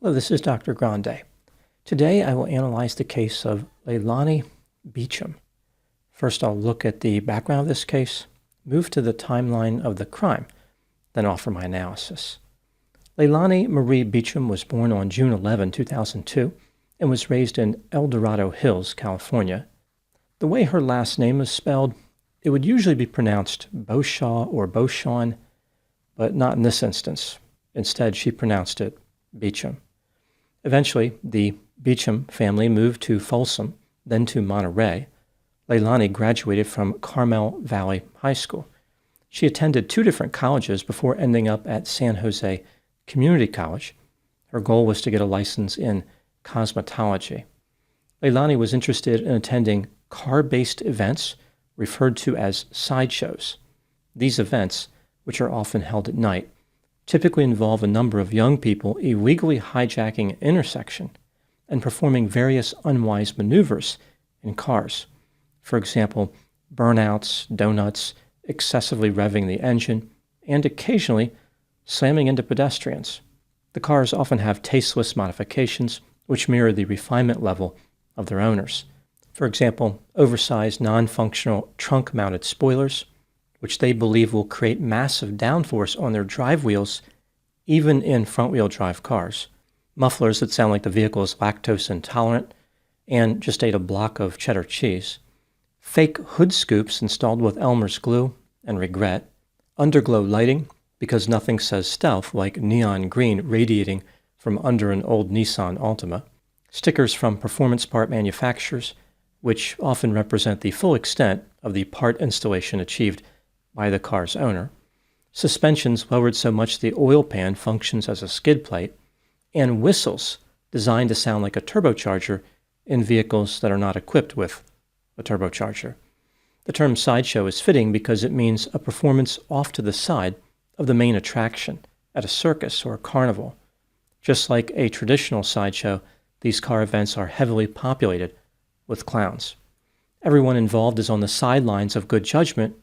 Hello, this is Dr. Grande. Today I will analyze the case of Leilani Beauchamp. First I'll look at the background of this case, move to the timeline of the crime, then offer my analysis. Leilani Marie Beauchamp was born on June 11, 2002, and was raised in El Dorado Hills, California. The way her last name is spelled, it would usually be pronounced Beauchamp or Beauchamp, but not in this instance. Instead, she pronounced it Beauchamp. Eventually, the Beauchamp family moved to Folsom, then to Monterey. Leilani graduated from Carmel Valley High School. She attended 2 different colleges before ending up at San Jose Community College. Her goal was to get a license in cosmetology. Leilani was interested in attending car-based events referred to as sideshows. These events, which are often held at night, typically involve a number of young people illegally hijacking an intersection and performing various unwise maneuvers in cars. For example, burnouts, donuts, excessively revving the engine, and occasionally slamming into pedestrians. The cars often have tasteless modifications which mirror the refinement level of their owners. For example, oversized non-functional trunk-mounted spoilers, which they believe will create massive downforce on their drive wheels, even in front-wheel drive cars. Mufflers that sound like the vehicle is lactose intolerant and just ate a block of cheddar cheese. Fake hood scoops installed with Elmer's glue and regret. Underglow lighting, because nothing says stealth like neon green radiating from under an old Nissan Altima. Stickers from performance part manufacturers, which often represent the full extent of the part installation achieved by the car's owner, suspensions lowered so much the oil pan functions as a skid plate, and whistles designed to sound like a turbocharger in vehicles that are not equipped with a turbocharger. The term sideshow is fitting because it means a performance off to the side of the main attraction at a circus or a carnival. Just like a traditional sideshow, these car events are heavily populated with clowns. Everyone involved is on the sidelines of good judgment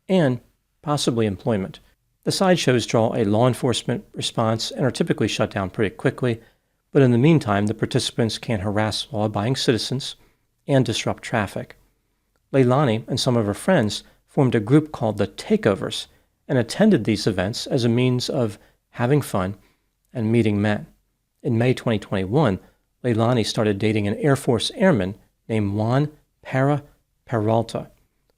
and possibly employment. The sideshows draw a law enforcement response and are typically shut down pretty quickly, but in the meantime, the participants can harass law-abiding citizens and disrupt traffic. Leilani and some of her friends formed a group called the Takeovers and attended these events as a means of having fun and meeting men. In May 2021, Leilani started dating an Air Force airman named Juan Peralta.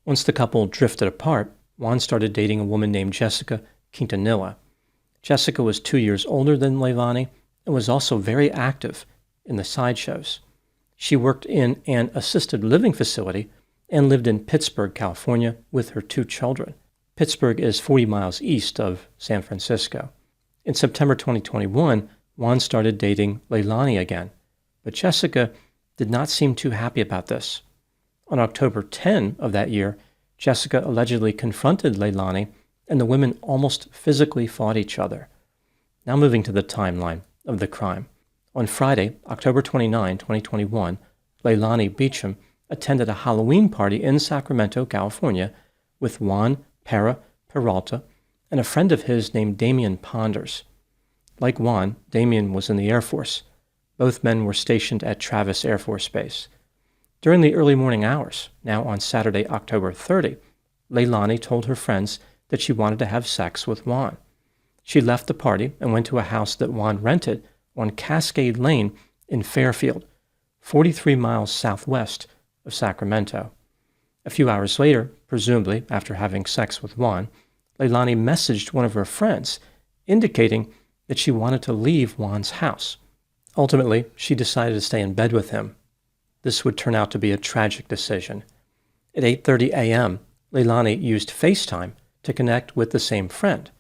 Once the couple drifted apart, Juan started dating a woman named Jessica Quintanilla. Jessica was 2 years older than Leilani and was also very active in the sideshows. She worked in an assisted living facility and lived in Pittsburgh, California, with her 2 children. Pittsburgh is 40 miles east of San Francisco. In September 2021, Juan started dating Leilani again, but Jessica did not seem too happy about this. On October 10 of that year, Jessica allegedly confronted Leilani, and the women almost physically fought each other. Now moving to the timeline of the crime. On Friday, October 29, 2021, Leilani Beauchamp attended a Halloween party in Sacramento, California, with Juan Peralta and a friend of his named Damian Ponders. Like Juan, Damian was in the Air Force. Both men were stationed at Travis Air Force Base. During the early morning hours, now on Saturday, October 30, Leilani told her friends that she wanted to have sex with Juan. She left the party and went to a house that Juan rented on Cascade Lane in Fairfield, 43 miles southwest of Sacramento. A few hours later, presumably after having sex with Juan, Leilani messaged one of her friends, indicating that she wanted to leave Juan's house. Ultimately, she decided to stay in bed with him. This would turn out to be a tragic decision. At 8:30 a.m., Leilani used FaceTime to connect with the same friend,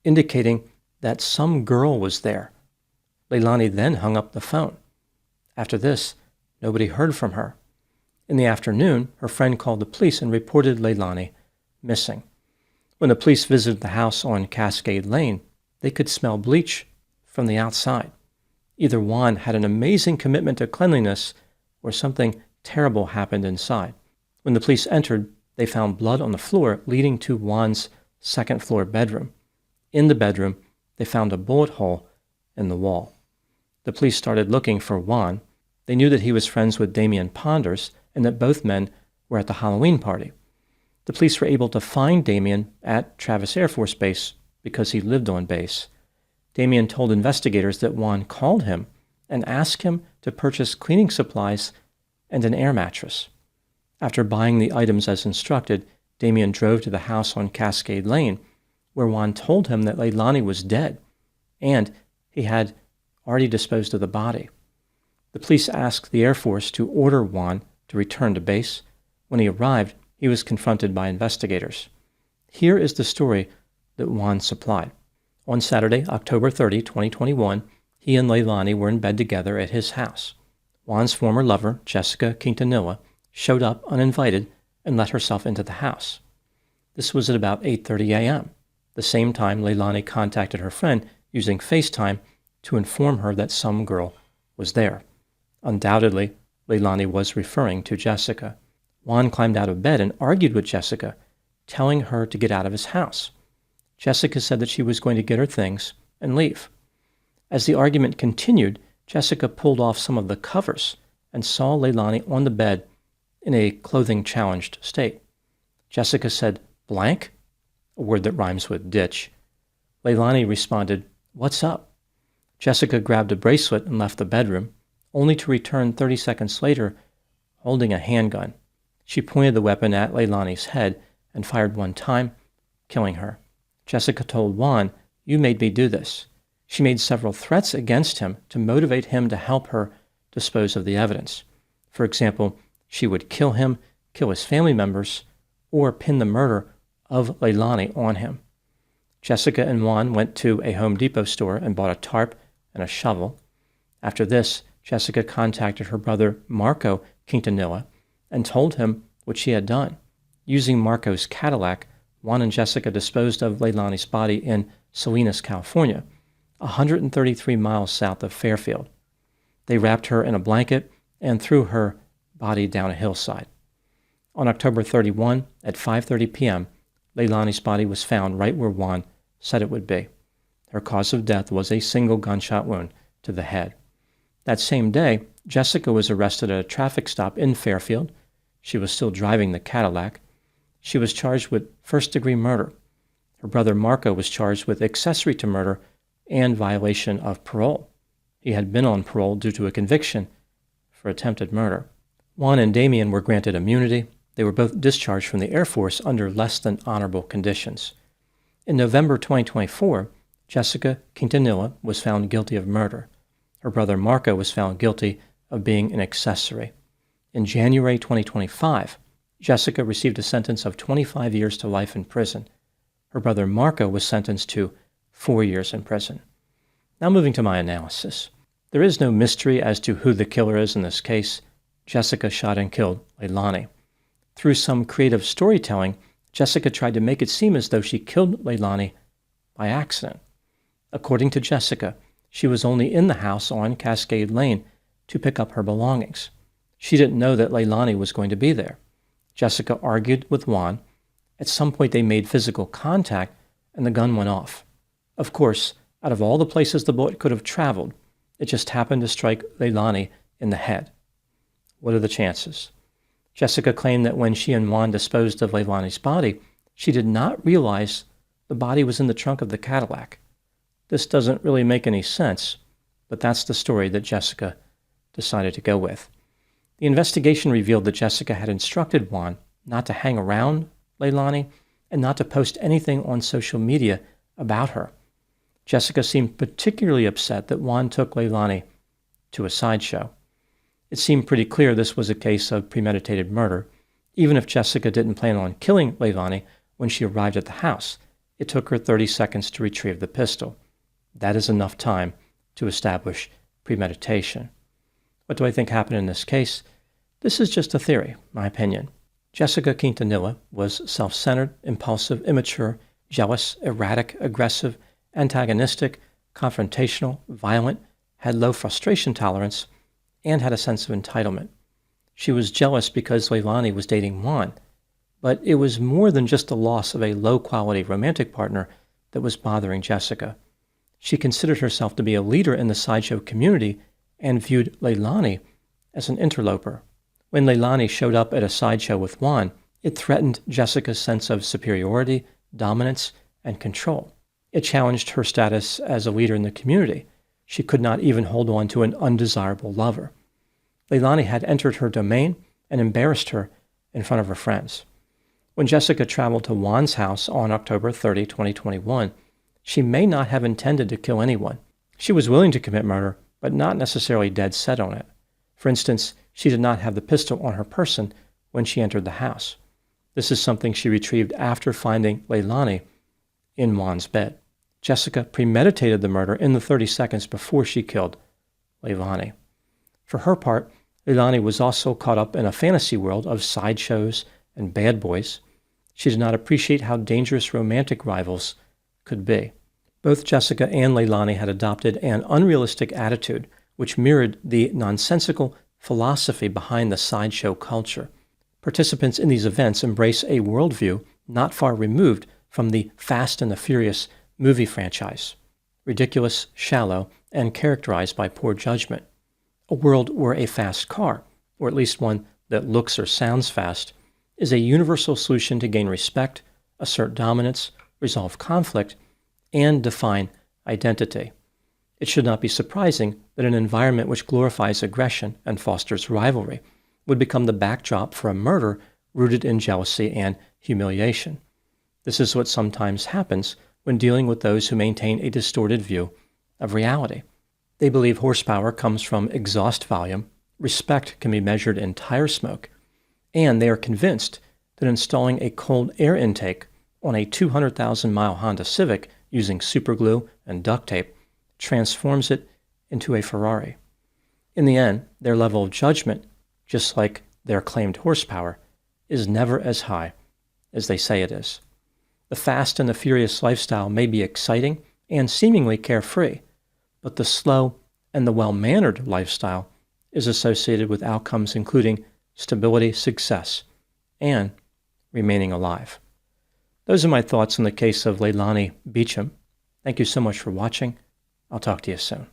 indicating that some girl was there. Leilani then hung up the phone. After this, nobody heard from her. In the afternoon, her friend called the police and reported Leilani missing. When the police visited the house on Cascade Lane, they could smell bleach from the outside. Either Juan had an amazing commitment to cleanliness or something terrible happened inside. When the police entered, they found blood on the floor leading to Juan's second-floor bedroom. In the bedroom, they found a bullet hole in the wall. The police started looking for Juan. They knew that he was friends with Damian Ponders and that both men were at the Halloween party. The police were able to find Damian at Travis Air Force Base because he lived on base. Damian told investigators that Juan called him and asked him to purchase cleaning supplies and an air mattress. After buying the items as instructed, Damian drove to the house on Cascade Lane, where Juan told him that Leilani was dead, and he had already disposed of the body. The police asked the Air Force to order Juan to return to base. When he arrived, he was confronted by investigators. Here is the story that Juan supplied. On Saturday, October 30, 2021, he and Leilani were in bed together at his house. Juan's former lover, Jessica Quintanilla, showed up uninvited and let herself into the house. This was at about 8:30 a.m., the same time Leilani contacted her friend using FaceTime to inform her that some girl was there. Undoubtedly, Leilani was referring to Jessica. Juan climbed out of bed and argued with Jessica, telling her to get out of his house. Jessica said that she was going to get her things and leave. As the argument continued, Jessica pulled off some of the covers and saw Leilani on the bed in a clothing-challenged state. Jessica said, "Blank?" a word that rhymes with ditch. Leilani responded, "What's up?" Jessica grabbed a bracelet and left the bedroom, only to return 30 seconds later holding a handgun. She pointed the weapon at Leilani's head and fired one time, killing her. Jessica told Juan, "You made me do this." She made several threats against him to motivate him to help her dispose of the evidence. For example, she would kill him, kill his family members, or pin the murder of Leilani on him. Jessica and Juan went to a Home Depot store and bought a tarp and a shovel. After this, Jessica contacted her brother Marco Quintanilla and told him what she had done. Using Marco's Cadillac, Juan and Jessica disposed of Leilani's body in Salinas, California, 133 miles south of Fairfield. They wrapped her in a blanket and threw her body down a hillside. On October 31 at 5:30 p.m., Leilani's body was found right where Juan said it would be. Her cause of death was a single gunshot wound to the head. That same day, Jessica was arrested at a traffic stop in Fairfield. She was still driving the Cadillac. She was charged with first-degree murder. Her brother Marco was charged with accessory to murder and violation of parole. He had been on parole due to a conviction for attempted murder. Juan and Damian were granted immunity. They were both discharged from the Air Force under less than honorable conditions. In November 2024, Jessica Quintanilla was found guilty of murder. Her brother Marco was found guilty of being an accessory. In January 2025, Jessica received a sentence of 25 years to life in prison. Her brother Marco was sentenced to 4 years in prison. Now moving to my analysis. There is no mystery as to who the killer is in this case. Jessica shot and killed Leilani. Through some creative storytelling, Jessica tried to make it seem as though she killed Leilani by accident. According to Jessica, she was only in the house on Cascade Lane to pick up her belongings. She didn't know that Leilani was going to be there. Jessica argued with Juan. At some point they made physical contact and the gun went off. Of course, out of all the places the bullet could have traveled, it just happened to strike Leilani in the head. What are the chances? Jessica claimed that when she and Juan disposed of Leilani's body, she did not realize the body was in the trunk of the Cadillac. This doesn't really make any sense, but that's the story that Jessica decided to go with. The investigation revealed that Jessica had instructed Juan not to hang around Leilani and not to post anything on social media about her. Jessica seemed particularly upset that Juan took Leilani to a sideshow. It seemed pretty clear this was a case of premeditated murder. Even if Jessica didn't plan on killing Leilani when she arrived at the house, it took her 30 seconds to retrieve the pistol. That is enough time to establish premeditation. What do I think happened in this case? This is just a theory, my opinion. Jessica Quintanilla was self-centered, impulsive, immature, jealous, erratic, aggressive, antagonistic, confrontational, violent, had low frustration tolerance, and had a sense of entitlement. She was jealous because Leilani was dating Juan, but it was more than just the loss of a low-quality romantic partner that was bothering Jessica. She considered herself to be a leader in the sideshow community and viewed Leilani as an interloper. When Leilani showed up at a sideshow with Juan, it threatened Jessica's sense of superiority, dominance, and control. It challenged her status as a leader in the community. She could not even hold on to an undesirable lover. Leilani had entered her domain and embarrassed her in front of her friends. When Jessica traveled to Juan's house on October 30, 2021, she may not have intended to kill anyone. She was willing to commit murder, but not necessarily dead set on it. For instance, she did not have the pistol on her person when she entered the house. This is something she retrieved after finding Leilani in Juan's bed. Jessica premeditated the murder in the 30 seconds before she killed Leilani. For her part, Leilani was also caught up in a fantasy world of sideshows and bad boys. She did not appreciate how dangerous romantic rivals could be. Both Jessica and Leilani had adopted an unrealistic attitude which mirrored the nonsensical philosophy behind the sideshow culture. Participants in these events embrace a worldview not far removed from the Fast and the Furious movie franchise, ridiculous, shallow, and characterized by poor judgment. A world where a fast car, or at least one that looks or sounds fast, is a universal solution to gain respect, assert dominance, resolve conflict, and define identity. It should not be surprising that an environment which glorifies aggression and fosters rivalry would become the backdrop for a murder rooted in jealousy and humiliation. This is what sometimes happens when dealing with those who maintain a distorted view of reality. They believe horsepower comes from exhaust volume, respect can be measured in tire smoke, and they are convinced that installing a cold air intake on a 200,000-mile Honda Civic using superglue and duct tape transforms it into a Ferrari. In the end, their level of judgment, just like their claimed horsepower, is never as high as they say it is. The fast and the furious lifestyle may be exciting and seemingly carefree, but the slow and the well-mannered lifestyle is associated with outcomes including stability, success, and remaining alive. Those are my thoughts on the case of Leilani Beauchamp. Thank you so much for watching. I'll talk to you soon.